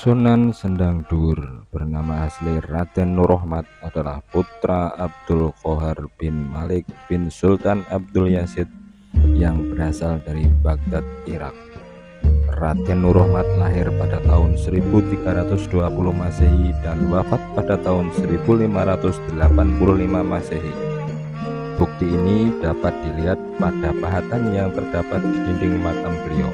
Sunan Sendang Dur bernama asli Raden Nur Rohmat adalah putra Abdul Qohar bin Malik bin Sultan Abdul Yazid yang berasal dari Baghdad, Irak. Raden Nur Rohmat lahir pada tahun 1320 Masehi dan wafat pada tahun 1585 Masehi. Bukti ini dapat dilihat pada pahatan yang terdapat di dinding makam beliau.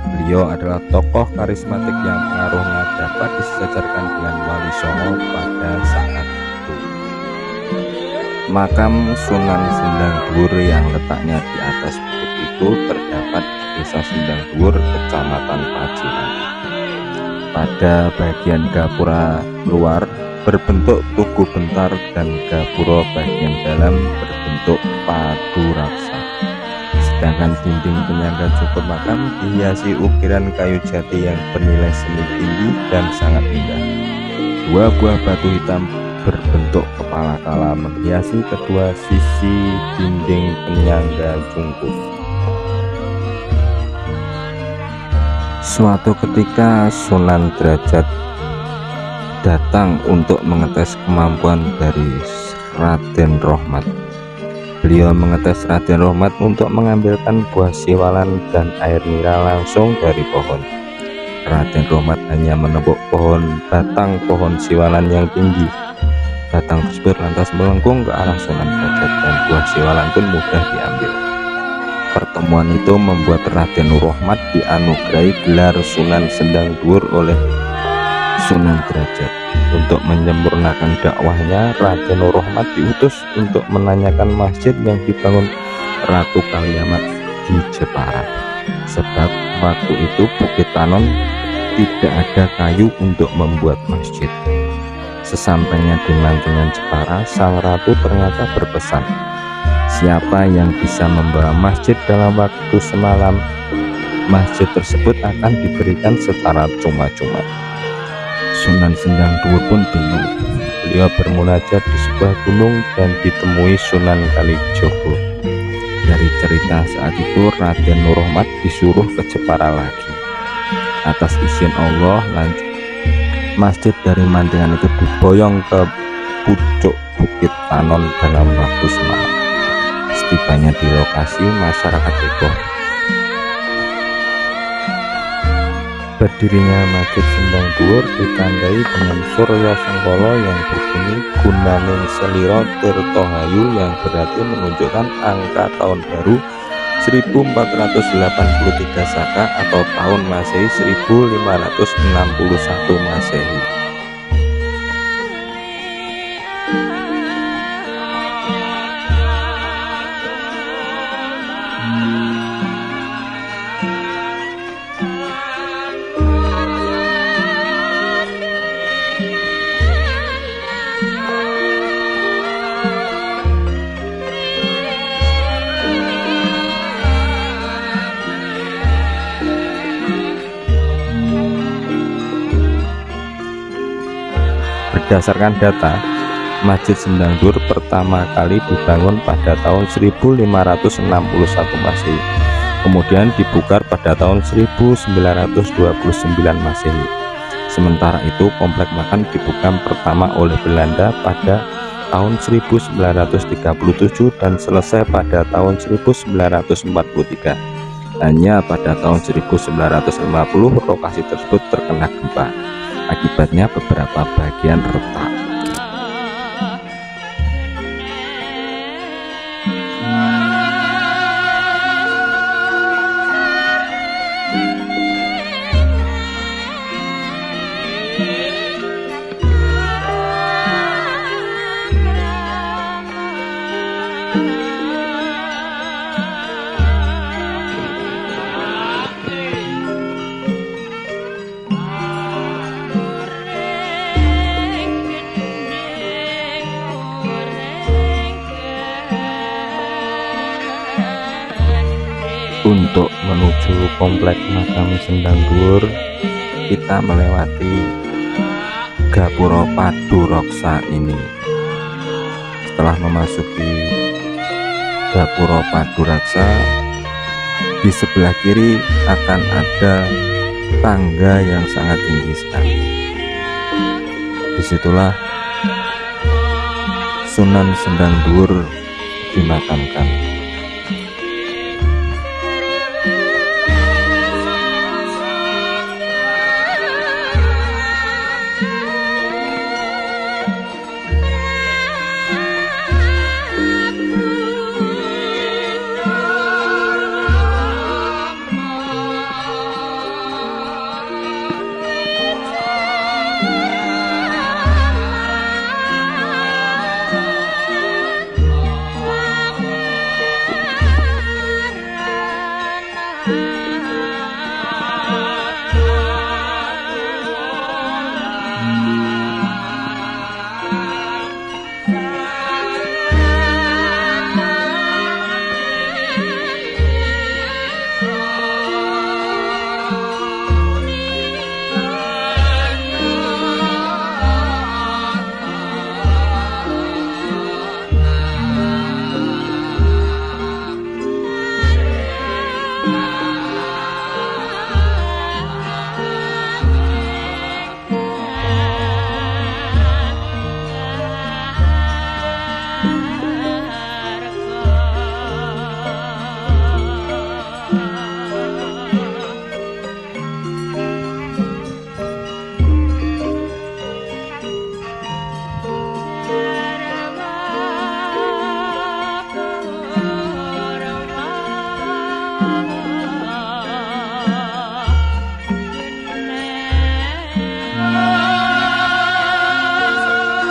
Beliau adalah tokoh karismatik yang pengaruhnya dapat disejajarkan dengan Wali Songo pada saat itu. Makam Sunan Sendang Dur yang letaknya di atas bukit itu terdapat di Desa Sendang Dur, Kecamatan Paciran. Pada bagian gapura luar berbentuk tugu bentar dan gapura bagian dalam berbentuk padu raksa. Sedangkan dinding penyangga cukup makam dihiasi ukiran kayu jati yang bernilai seni tinggi dan sangat indah. Dua buah batu hitam berbentuk kepala kala menghiasi kedua sisi dinding penyangga cungkup. Suatu ketika Sunan Derajat datang untuk mengetes kemampuan dari Raden Rohmat. Beliau mengetes Raden Rohmat untuk mengambilkan buah siwalan dan air nira langsung dari pohon. Raden Rohmat hanya menepuk batang pohon siwalan yang tinggi. Batang tersebut lantas melengkung ke arah Sunan Derajat dan buah siwalan pun mudah diambil. Pertemuan itu membuat Raden Nur Rohmat dianugerahi gelar Sunan Sendang Dur oleh Sunan Derajat. Untuk menyempurnakan dakwahnya, Raden Nur Rohmat diutus untuk menanyakan masjid yang dibangun Ratu Kaliamat di Jepara. Sebab waktu itu Bukit Tanon tidak ada kayu untuk membuat masjid. Sesampainya di Mantingan Jepara, sang ratu ternyata berpesan, siapa yang bisa membawa masjid dalam waktu semalam, masjid tersebut akan diberikan secara cuma-cuma. Sunan Sendang Dur pun bingung. Beliau bermunajat di sebuah gunung dan ditemui Sunan Kalijogo. Dari cerita saat itu, Raden Nur Rohmat disuruh ke Jepara lagi. Atas izin Allah, masjid dari Mantingan itu diboyong ke pucuk Bukit Tanon dalam waktu semalam. Setibanya di lokasi, masyarakat heboh. Berdirinya Masjid Sendang Dur ditandai dengan Surya Sengkolo yang berbunyi Gunaning Seliro Tirtohayu, yang berarti menunjukkan angka tahun baru 1483 Saka atau tahun Masehi 1561 Masehi. Berdasarkan data, Masjid Sendang Dur pertama kali dibangun pada tahun 1561 Masehi, kemudian dibukar pada tahun 1929 Masehi. Sementara itu, komplek makam dibuka pertama oleh Belanda pada tahun 1937 dan selesai pada tahun 1943. Hanya pada tahun 1950 lokasi tersebut terkena gempa. Akibatnya beberapa bagian retak. Untuk menuju komplek makam Sendang Dur, kita melewati Gapura Padu Raksa ini. Setelah memasuki Gapura Padu Raksa, di sebelah kiri akan ada tangga yang sangat tinggi sekali. Disitulah Sunan Sendang Dhuwur dimakamkan.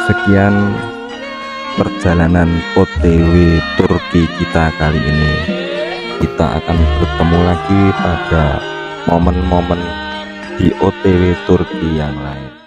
Sekian perjalanan OTW Turki kita kali ini. Kita akan bertemu lagi pada momen-momen di OTW Turki yang lain.